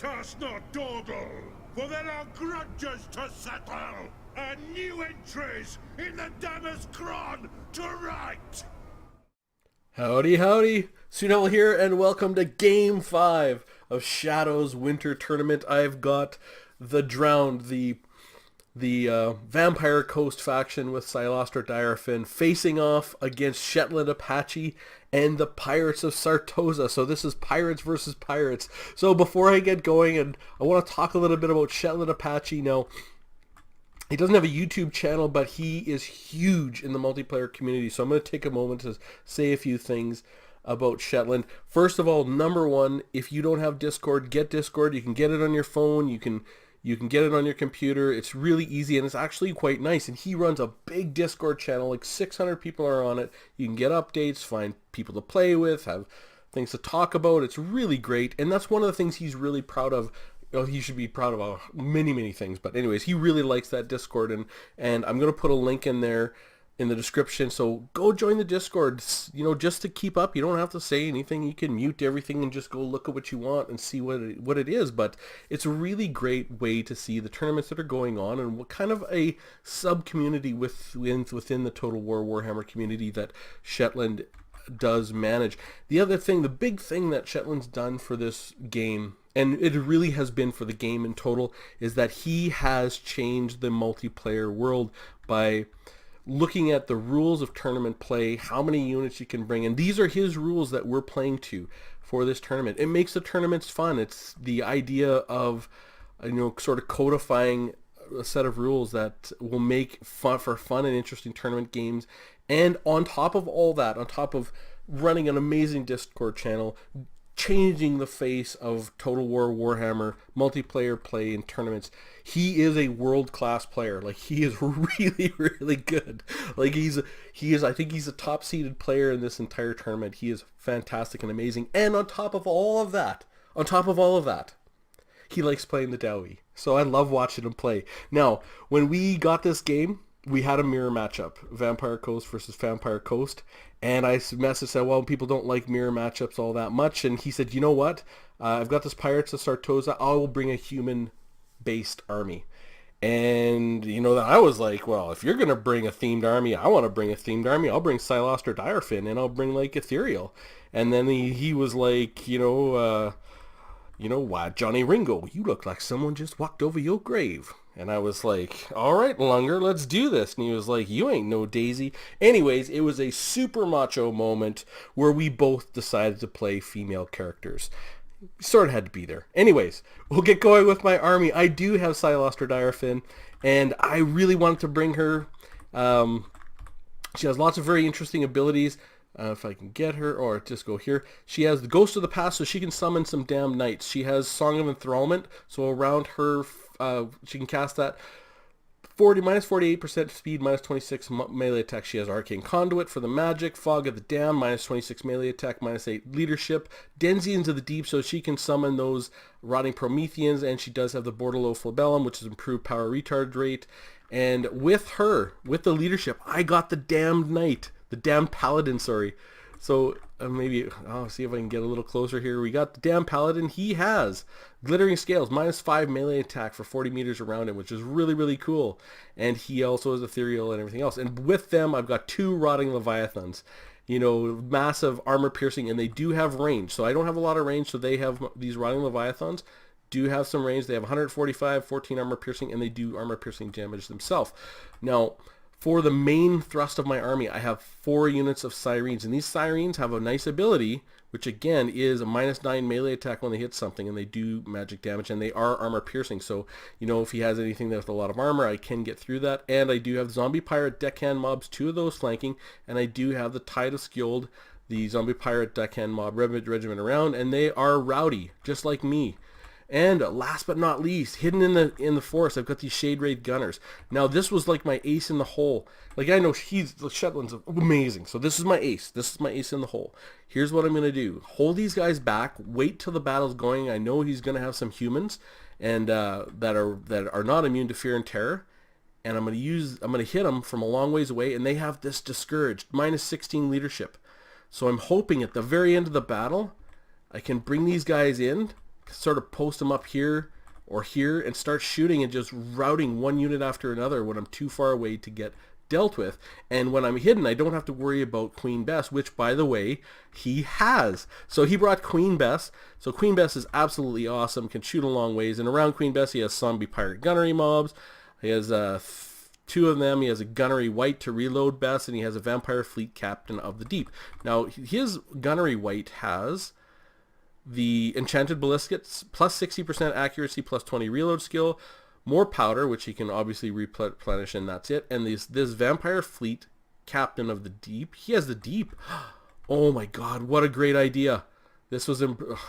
Let us not dawdle, for there are grudges to settle, and new entries in the Dammer's Cron to write. Howdy, howdy. Sunel here, and welcome to Game 5 of Shadow's Winter Tournament. I've got the Drowned, the Vampire Coast faction with Silostar Direfin facing off against Shetland Apache and the Pirates of Sartosa. So this is Pirates versus Pirates. So before I get going, and I want to talk a little bit about Shetland Apache. Now, he doesn't have a YouTube channel, but he is huge in the multiplayer community. So I'm going to take a moment to say a few things about Shetland. First of all, number one, if you don't have Discord, get Discord. You can get it on your phone. You can get it on your computer. It's really easy, and it's actually quite nice. And he runs a big Discord channel. Like 600 people are on it. You can get updates, find people to play with, have things to talk about. It's really great. And that's one of the things he's really proud of. Well, he should be proud of many things. But anyways, he really likes that Discord. And I'm going to put a link in there in the description. So go join the Discord, just to keep up. You don't have to say anything. You can mute everything and just go look at what you want and see what it is. But it's a really great way to see the tournaments that are going on and what kind of a sub-community within the Total War Warhammer community that Shetland does manage. The other thing, the big thing that Shetland's done for this game, and it really has been for the game in total, is that he has changed the multiplayer world by looking at the rules of tournament play, how many units you can bring, and these are his rules that we're playing to for this tournament. It makes the tournaments fun. It's the idea of, sort of codifying a set of rules that will make fun and interesting tournament games. And on top of all that, on top of running an amazing Discord channel, changing the face of Total War Warhammer multiplayer play in tournaments, he is a world-class player. Like, he is really good. Like, he is I think he's a top-seeded player in this entire tournament. He is fantastic and amazing. And on top of all of that, he likes playing the Dowie. So I love watching him play. Now, when we got this game, we had a mirror matchup, Vampire Coast versus Vampire Coast, and I said, well, people don't like mirror matchups all that much, and he said, you know what, I've got this Pirates of Sartosa, I will bring a human-based army. And, I was like, well, if you're going to bring a themed army, I want to bring a themed army. I'll bring Silostar Direfin, and I'll bring, Ethereal. And then he was like, why, Johnny Ringo, you look like someone just walked over your grave. And I was like, all right, Lunger, let's do this. And he was like, you ain't no Daisy. Anyways, it was a super macho moment where we both decided to play female characters. Sort of had to be there. Anyways, we'll get going with my army. I do have Silostar Direfin, and I really wanted to bring her. She has lots of very interesting abilities. If I can get her, or just go here. She has the Ghost of the Past, so she can summon some damn knights. She has Song of Enthrallment, so around her, she can cast that. Minus 48% speed, minus 26 melee attack. She has Arcane Conduit for the magic. Fog of the Damned, minus 26 melee attack, minus 8 leadership. Denzians of the Deep, so she can summon those Rotting Prometheans, and she does have the Bordello Flabellum, which is improved power retard rate. And with her, with the leadership, I got the Damned Knight. The Damned Paladin, sorry. So maybe I'll see if I can get a little closer here. We got the Damned Paladin. He has Glittering Scales, minus 5 melee attack for 40 meters around him, which is really cool. And he also has Ethereal and everything else. And with them, I've got 2 Rotting Leviathans. Massive armor piercing, and they do have range. So I don't have a lot of range, so they have these Rotting Leviathans. Do have some range. They have 145, 14 armor piercing, and they do armor piercing damage themselves. Now, for the main thrust of my army, I have 4 units of Sirens, and these Sirens have a nice ability, which again is a minus 9 melee attack when they hit something, and they do magic damage, and they are armor piercing. So, if he has anything with a lot of armor, I can get through that. And I do have Zombie Pirate Deckhand Mobs, 2 of those flanking, and I do have the Tide of Skjold, the Zombie Pirate Deckhand Mob regiment around, and they are rowdy, just like me. And last but not least, hidden in the forest, I've got these Shade Raid Gunners. Now, this was like my ace in the hole. Like, I know Shetland's amazing, so this is my ace. This is my ace in the hole. Here's what I'm going to do. Hold these guys back, wait till the battle's going. I know he's going to have some humans and that are not immune to fear and terror. And I'm going to hit them from a long ways away, and they have this discouraged, minus 16 leadership. So I'm hoping at the very end of the battle, I can bring these guys in, sort of post them up here or here and start shooting and just routing one unit after another when I'm too far away to get dealt with. And when I'm hidden, I don't have to worry about Queen Bess, which, by the way, he has. So he brought Queen Bess. So Queen Bess is absolutely awesome, can shoot a long ways. And around Queen Bess, he has zombie pirate gunnery mobs. He has two of them. He has a gunnery white to reload Bess, and he has a vampire fleet captain of the deep. Now, his gunnery white has the enchanted ballistics, plus 60% accuracy, plus 20 reload skill, more powder, which he can obviously replenish, and that's it. And this vampire fleet captain of the deep, he has the deep. Oh my god, what a great idea. This was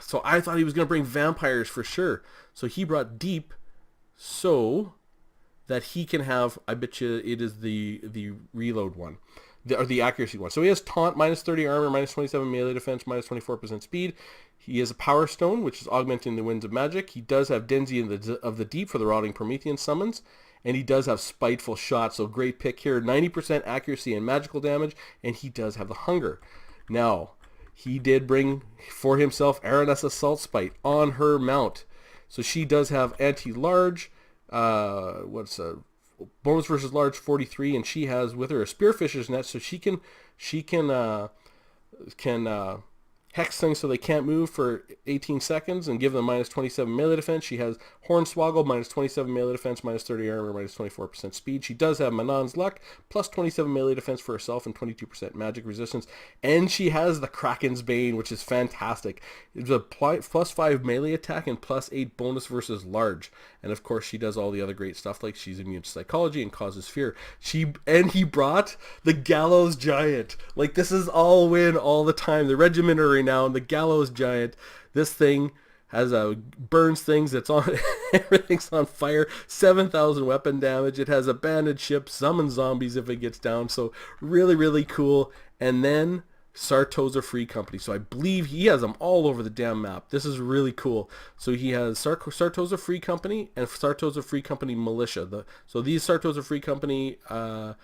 so I thought he was going to bring vampires for sure. So he brought deep so that he can have, I bet you it is the reload one. Or the accuracy one. So he has taunt, minus 30 armor, minus 27 melee defense, minus 24% speed. He has a power stone, which is augmenting the winds of magic. He does have Denzi of the deep for the rotting Promethean summons. And he does have spiteful shot, so great pick here. 90% accuracy and magical damage, and he does have the hunger. Now, he did bring for himself Araness Assault Spite on her mount. So she does have anti-large, bonus versus large 43, and she has with her a spearfisher's net, so she can hex things so they can't move for 18 seconds and give them minus 27 melee defense. She has Hornswoggle, minus 27 melee defense, minus 30 armor, minus 24% speed. She does have Manon's Luck, plus 27 melee defense for herself and 22% magic resistance. And she has the Kraken's Bane, which is fantastic. It's a plus 5 melee attack and plus 8 bonus versus large. And of course she does all the other great stuff, like she's immune to psychology and causes fear. He brought the Gallows Giant. Like, this is all win all the time. The regimentary now, and the Gallows Giant. This thing has burns things. It's on everything's on fire. 7,000 weapon damage. It has abandoned ships, summons zombies if it gets down. So really, really cool. And then Sartosa Free Company. So I believe he has them all over the damn map. This is really cool. So he has Sartosa Free Company and Sartosa Free Company Militia. So these Sartosa Free Company are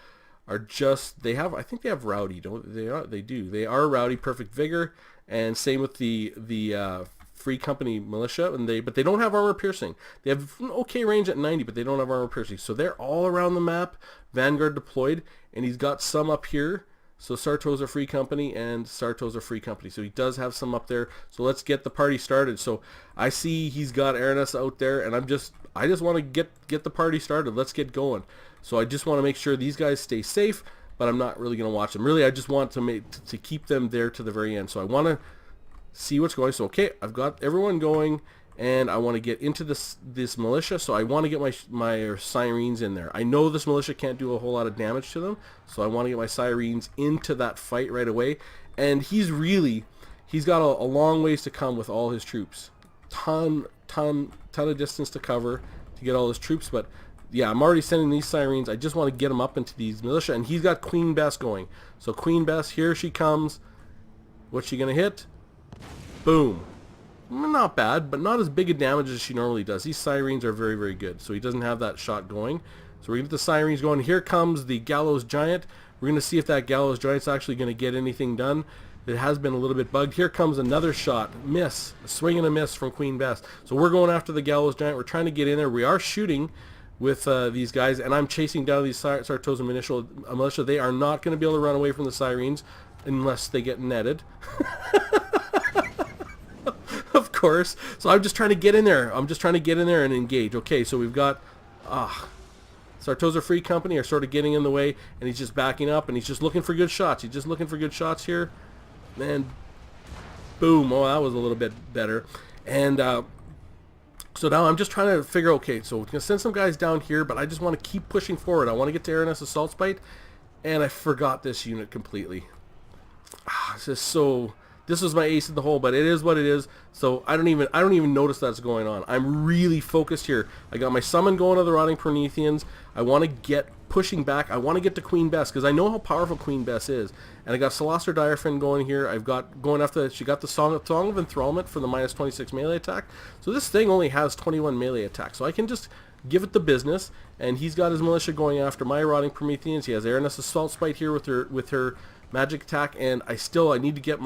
just, I think they have Rowdy, don't they? They do. They are Rowdy, Perfect Vigor, and same with the Free Company Militia, but they don't have armor piercing. They have okay range at 90, but they don't have armor piercing. So they're all around the map. Vanguard deployed, and he's got some up here. So Sartosa Free Company and Sartosa Free Company. So he does have some up there. So let's get the party started. So I see he's got Araness out there, and I just want to get the party started. Let's get going. So I just want to make sure these guys stay safe, but I'm not really going to watch them. Really, I just want to keep them there to the very end. So I want to see what's going. So okay, I've got everyone going, and I want to get into this militia. So I want to get my Sirens in there. I know this militia can't do a whole lot of damage to them, so I want to get my Sirens into that fight right away. And he's got a long ways to come with all his troops. Ton of distance to cover to get all his troops, but yeah, I'm already sending these Sirens. I just want to get them up into these militia, and he's got Queen Bess going. So Queen Bess, here she comes. What's she gonna hit? Boom. Not bad, but not as big a damage as she normally does. These Sirens are very, very good. So he doesn't have that shot going. So we're going to get the Sirens going. Here comes the Gallows Giant. We're going to see if that Gallows Giant's actually going to get anything done. It has been a little bit bugged. Here comes another shot. Miss. A swing and a miss from Queen Bess. So we're going after the Gallows Giant. We're trying to get in there. We are shooting with these guys, and I'm chasing down these Sartosa Militia. They are not going to be able to run away from the Sirens unless they get netted. Of course. So I'm just trying to get in there. I'm just trying to get in there and engage. Okay, so we've got Sartosa Free Company are sort of getting in the way, and he's just backing up, and he's just looking for good shots. He's just looking for good shots here. And boom. Oh, that was a little bit better. And so now I'm just trying to figure, okay, so we're going to send some guys down here, but I just want to keep pushing forward. I want to get to Araness Assault Spite, and I forgot this unit completely. This was my ace in the hole, but it is what it is. So I don't even notice that's going on. I'm really focused here. I got my summon going to the Rotting Prometheans. I want to get pushing back. I want to get to Queen Bess because I know how powerful Queen Bess is. And I got Solosser Direfin going here. I've got going after. She got the Song of Enthrallment for the minus 26 melee attack. So this thing only has 21 melee attack. So I can just give it the business. And he's got his militia going after my Rotting Prometheans. He has Araness Assault Spite here with her magic attack. And I need to get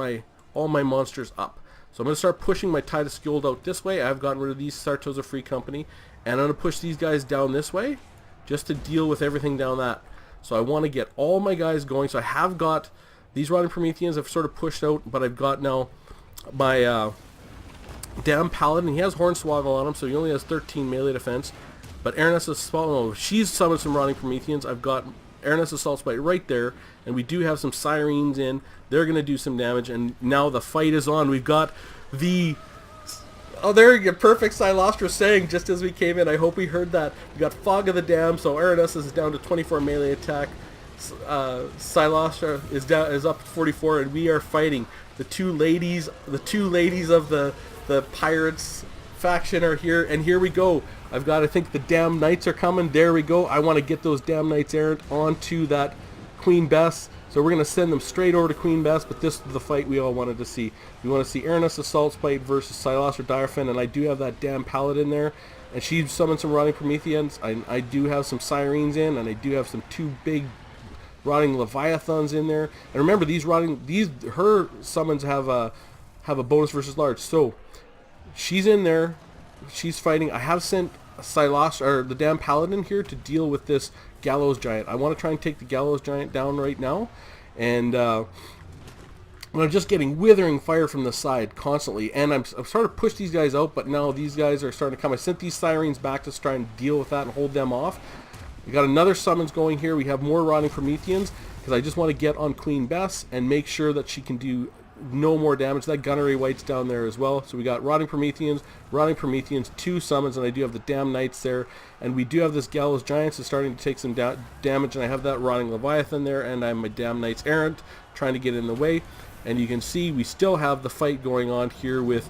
all my monsters up. So I'm going to start pushing my Titus Gold out this way. I've gotten rid of these Sartosa Free Company. And I'm going to push these guys down this way just to deal with everything down that. So I want to get all my guys going. So I have got these Rotting Prometheans I've sort of pushed out, but I've got now my Damn Paladin. He has Hornswoggle on him, so he only has 13 melee defense. But Araness Assault, she's summoned some Rotting Prometheans. I've got Araness Assault Spite right there, and we do have some Sirens in. They're going to do some damage, and now the fight is on. We've got the... Oh, there you go. Perfect. Silostra saying just as we came in. I hope we heard that. We got Fog of the Dam, so Araness is down to 24 melee attack. Silostra is up to 44, and we are fighting. The two ladies of the Pirates faction are here, and here we go. I've got, I think the Damn Knights are coming. There we go. I want to get those Damn Knights errant onto that Queen Bess. So we're going to send them straight over to Queen Bess, but this is the fight we all wanted to see. We want to see Araness Assault Spite versus Silostra Direfin, and I do have that Damn Paladin there. And she summoned some Rotting Prometheans. I do have some Sirens in, and I do have some two big Rotting Leviathans in there. And remember, her summons have a bonus versus large. So she's in there. She's fighting. I have sent Silostra, or the Damn Paladin here to deal with this Gallows Giant. I want to try and take the Gallows Giant down right now. And I'm just getting withering fire from the side constantly. And I'm starting to push these guys out, but now these guys are starting to come. I sent these Sirens back to try and deal with that and hold them off. We got another summons going here. We have more Rotting Prometheans because I just want to get on Queen Bess and make sure that she can do no more damage. That Gunnery White's down there as well. So we got Rotting Prometheans, two summons, and I do have the Damn Knights there. And we do have this Gallows Giant that's starting to take some damage, and I have that Rotting Leviathan there, and I'm my Damn Knights Errant trying to get in the way. And you can see we still have the fight going on here with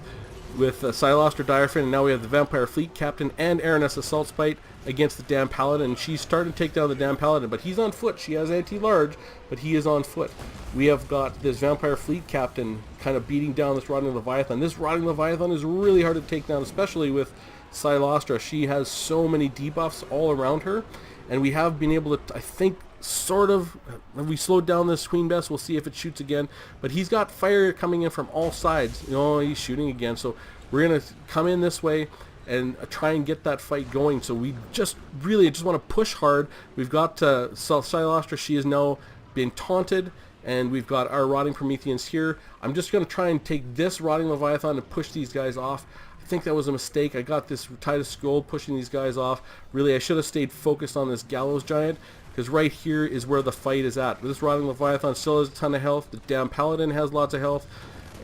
Silostra Direfin, and now we have the Vampire Fleet Captain and Araness Assault Spite against the Damn Paladin, and she's starting to take down the Damn Paladin, but he's on foot. She has anti-large, but he is on foot. We have got this Vampire Fleet Captain kind of beating down this Rotting Leviathan. This Rotting Leviathan is really hard to take down, especially with Silostra. She has so many debuffs all around her, and we have been able to, I think, sort of, if we slowed down this Queen Bess, we'll see if it shoots again, but he's got fire coming in from all sides. He's shooting again, so we're going to come in this way and try and get that fight going. So we just want to push hard. We've got Silostra. She has now been taunted, and we've got our Rotting Prometheans here. I'm just going to try and take this Rotting Leviathan and push these guys off. I think that was a mistake. I got this Titus Gold pushing these guys off. Really, I should have stayed focused on this Gallows Giant, because right here is where the fight is at. This Rotting Leviathan still has a ton of health. The Damn Paladin has lots of health.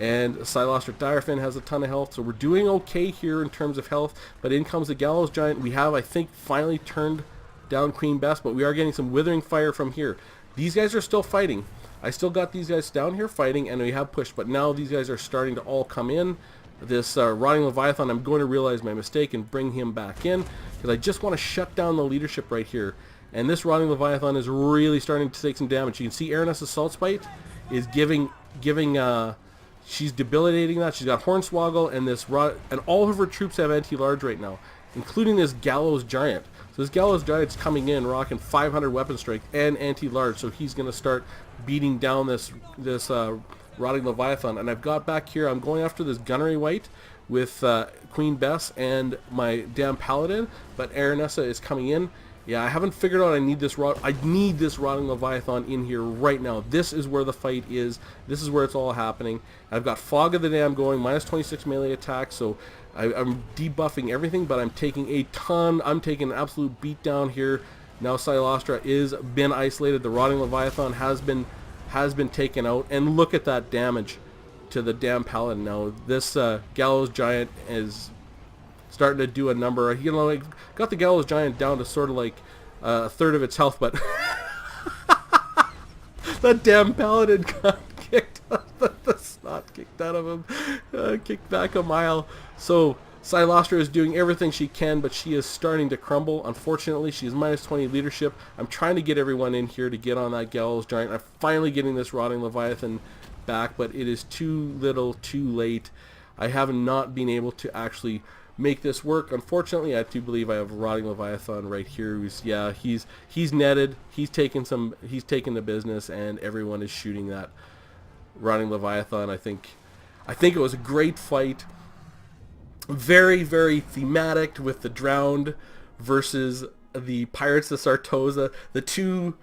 And Silostra Direfin has a ton of health. So we're doing okay here in terms of health. But in comes the Gallows Giant. We have, I think, finally turned down Queen Bess, but we are getting some withering fire from here. These guys are still fighting. I still got these guys down here fighting, and we have pushed. But now these guys are starting to all come in. This Rotting Leviathan, I'm going to realize my mistake and bring him back in, because I just want to shut down the leadership right here. And this Rotting Leviathan is really starting to take some damage. You can see Araness Assault Spite is giving she's debilitating that. She's got Hornswoggle, and all of her troops have anti-large right now, including this Gallows Giant. So this Gallows Giant's coming in, rocking 500 weapon strength and anti-large, so he's going to start beating down this Rotting Leviathan. And I've got back here, I'm going after this Gunnery White with Queen Bess and my Damn Paladin, but Aranessa is coming in. Yeah, I haven't figured out I need this Rotting Leviathan in here right now. This is where the fight is. This is where it's all happening. I've got Fog of the Dam going, minus 26 melee attack, so I'm debuffing everything, but I'm taking I'm taking an absolute beat down here. Now Silostra is been isolated. The Rotting Leviathan has been taken out, and look at that damage to the Damn Paladin. Now this Gallows Giant is starting to do a number. It got the Gallows Giant down to sort of like a third of its health, but that Damn Paladin got kicked the snot kicked out of him, kicked back a mile. So Silostra is doing everything she can, but she is starting to crumble. Unfortunately, she is minus 20 leadership. I'm trying to get everyone in here to get on that Gallows Giant. I'm finally getting this Rotting Leviathan back, but it is too little, too late. I have not been able to actually make this work. Unfortunately, I do believe I have Rotting Leviathan right here. He's netted. He's taken the business, and everyone is shooting that Rotting Leviathan. I think I think it was a great fight. Very, very thematic with the Drowned versus the Pirates of Sartosa, the two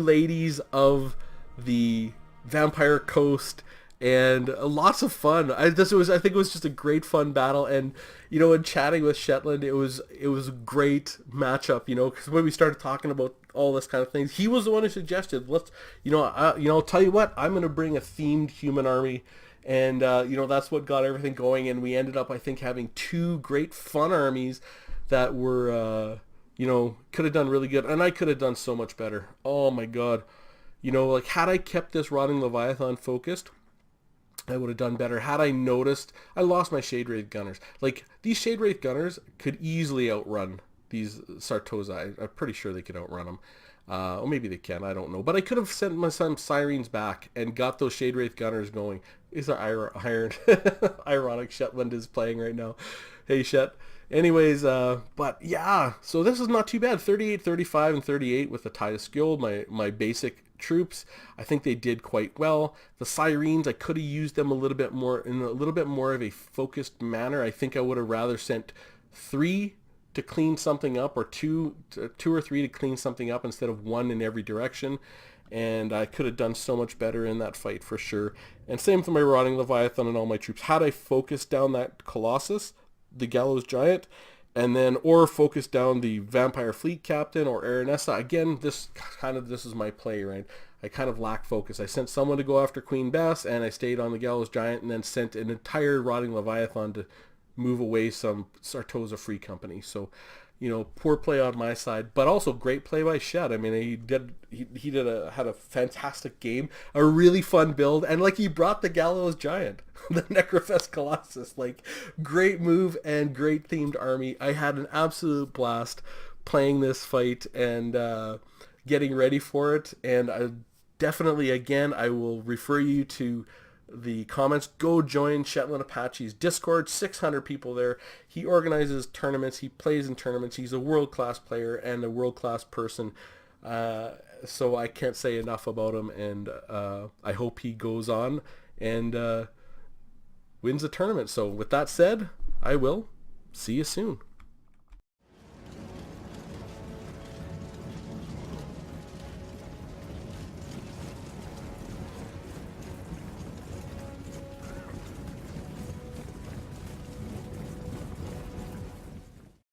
ladies of the Vampire Coast, and lots of fun. I think it was just a great fun battle, and in chatting with Shetland, it was a great matchup. Because when we started talking about all this kind of things, he was the one who suggested, let's, I'll tell you what, I'm going to bring a themed human army. And, that's what got everything going. And we ended up, I think, having two great fun armies that were, could have done really good. And I could have done so much better. Oh, my God. Like, had I kept this Rotting Leviathan focused, I would have done better. Had I noticed, I lost my Shade Wraith Gunners. Like, these Shade Wraith Gunners could easily outrun these Sartosa. I'm pretty sure they could outrun them. Or maybe they can, I don't know. But I could have sent my son Sirens back and got those Shade Wraith Gunners going. These are iron. Ironic Shetland is playing right now. Hey, Shet. Anyways, but yeah, so this is not too bad. 38, 35, and 38 with the Titus Skjold, my basic troops. I think they did quite well. The Sirens, I could have used them a little bit more in a little bit more of a focused manner. I think I would have rather sent 3 to clean something up, or two or three to clean something up instead of 1 in every direction. And I could have done so much better in that fight for sure. And same for my Rotting Leviathan and all my troops. Had I focused down that Colossus, the Gallows Giant, and then or focused down the Vampire Fleet Captain or Aranessa, again, this is my play, right? I kind of lack focus. I sent someone to go after Queen Bess, and I stayed on the Gallows Giant, and then sent an entire Rotting Leviathan to move away some Sartosa Free Company. So, poor play on my side, but also great play by Shed. I mean, he had a fantastic game, a really fun build, and like he brought the Gallows Giant, the Necrofest Colossus. Like, great move and great themed army. I had an absolute blast playing this fight and getting ready for it. And I definitely, again, I will refer you to the comments. Go join Shetland Apache's Discord. 600 people there. He organizes tournaments. He plays in tournaments. He's a world-class player and a world-class person. So I can't say enough about him, and I hope he goes on and wins the tournament. So with that said, I will see you soon.